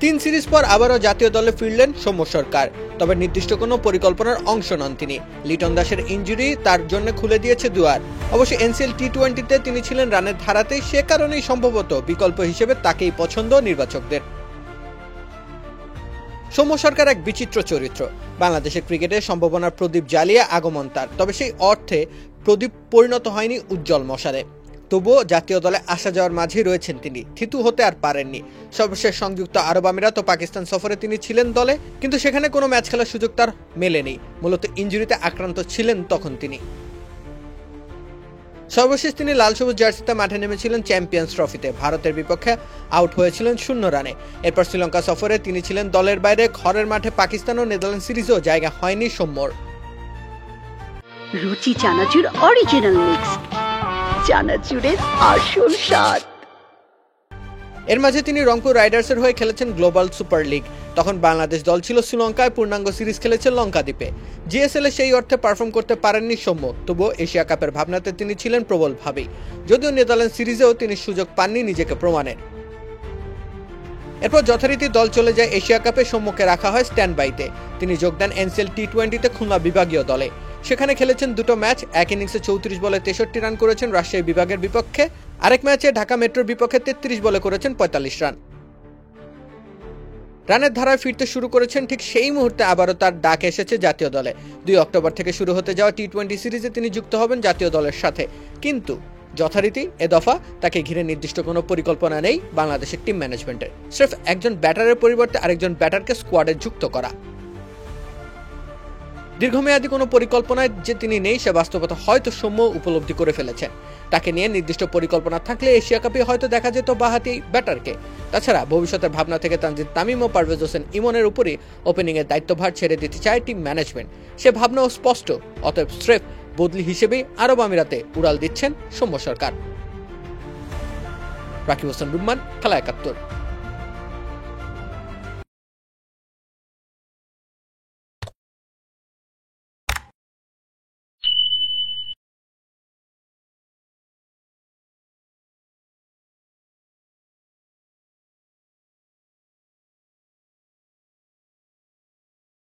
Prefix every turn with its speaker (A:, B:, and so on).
A: তিন সিরিজ পর আবারও জাতীয় দলে ফিরলেন সৌম্য সরকার, তবে নির্দিষ্ট কোনো পরিকল্পনার অংশ নন তিনি। লিটন দাসের ইনজুরি তার জন্য খুলে দিয়েছে দুয়ার। অবশ্য এনসিএল টি-20-তে তিনি ছিলেন রানের ধারাতেই, সে কারণেই সম্ভবত বিকল্প হিসেবে তাকেই পছন্দ নির্বাচকদের। সৌম্য সরকার এক বিচিত্র চরিত্র। বাংলাদেশের ক্রিকেটে সম্ভাবনার প্রদীপ জ্বালিয়ে আগমন তার, তবে সেই অর্থে প্রদীপ পরিণত হয়নি উজ্জ্বল মশালে। তবুও জাতীয় দলে আসা যাওয়ার মাঝেই রয়েছেন তিনি, থিতু হতে আর পারেননি। সর্বশেষ সংযুক্ত আরব আমিরাত ও পাকিস্তান সফরে তিনি ছিলেন দলে, কিন্তু সেখানে কোনো ম্যাচ খেলার সুযোগ তার মেলেনি। মূলত ইনজুরিতে আক্রান্ত ছিলেন তখন তিনি। সর্বশেষ তিনি লাল সবুজ জার্সিতে মাঠে নেমেছিলেন চ্যাম্পিয়ন্স ট্রফিতে, ভারতের বিপক্ষে আউট হয়েছিলেন 0 রানে। এরপর শ্রীলঙ্কা সফরে তিনি ছিলেন দলের বাইরে। ঘরের মাঠে পাকিস্তান ও নেদারল্যান্ড সিরিজেও জায়গা হয়নি সৌম্যর।
B: রুচি চানাচুর অরিজিনাল মিক্স, চানাচুরের আসল স্বাদ।
A: এর মাঝে তিনি রংপুর রাইডার্সের হয়ে খেলেছেন গ্লোবাল সুপার লিগ। তখন বাংলাদেশ দল ছিল শ্রীলঙ্কায়, পূর্ণাঙ্গ সিরিজ খেলেছে লঙ্কাদ্বীপে। জিএসএল-এ সেই অর্থে পারফর্ম করতে পারেননি সৌম্য, তবুও এশিয়া কাপের ভাবনাতে তিনি ছিলেন প্রবলভাবেই, যদিও নেদারল্যান্ড সিরিজেও তিনি সুযোগ পাননি নিজেকে প্রমাণের। এরপর যথারীতি দল চলে যায় এশিয়া কাপে। সৌম্যকে রাখা হয় স্ট্যান্ড বাইতে। তিনি যোগ দেন এনসিএল টি-20-তে খুলনা বিভাগীয় দলে। সেখানে খেলেছেন 2টো ম্যাচ। এক ইনিংসে 34 বলে 63 রান করেছেন রাজশাহী বিভাগের বিপক্ষে, আরেক ম্যাচে ঢাকা মেট্রোর বিপক্ষে 33 বলে করেছেন 45 রান। রানের ধারায় ফিরতে শুরু করেছেন, ঠিক সেই মুহূর্তে আবারও তার ডাক এসেছে জাতীয় দলে। 2 অক্টোবর থেকে শুরু হতে যাওয়া টি-20 সিরিজে তিনি যুক্ত হবেন জাতীয় দলের সাথে। কিন্তু যথারীতি এ দফা তাকে ঘিরে নির্দিষ্ট কোনো পরিকল্পনা নেই বাংলাদেশের টিম ম্যানেজমেন্টের। স্রেফ একজন ব্যাটারের পরিবর্তে আরেকজন ব্যাটারকে স্কোয়াডে যুক্ত করা। দীর্ঘমেয়াদী কোনো পরিকল্পনায় যে তিনি নেই সে বাস্তবতা হয়তো সৌম্য উপলব্ধি করে ফেলেছেন। তাকে নিয়ে নির্দিষ্ট পরিকল্পনা থাকলে এশিয়া কাপে হয়তো দেখা যেত বাঁহাতি ব্যাটারকে। তাছাড়া ভবিষ্যতের ভাবনা থেকে তানজিদ তামিম ও পারভেজ হোসেন ইমনের উপরই ওপেনিংয়ের দায়িত্বভার ছেড়ে দিতে চায় টিম ম্যানেজমেন্ট। সে ভাবনাও স্পষ্ট, অতএব স্রেফ বদলি হিসেবেই আরব আমিরাতে উড়াল দিচ্ছেন সৌম্য সরকার। রাকিব হোসেন রুম্মান, খেলা 71।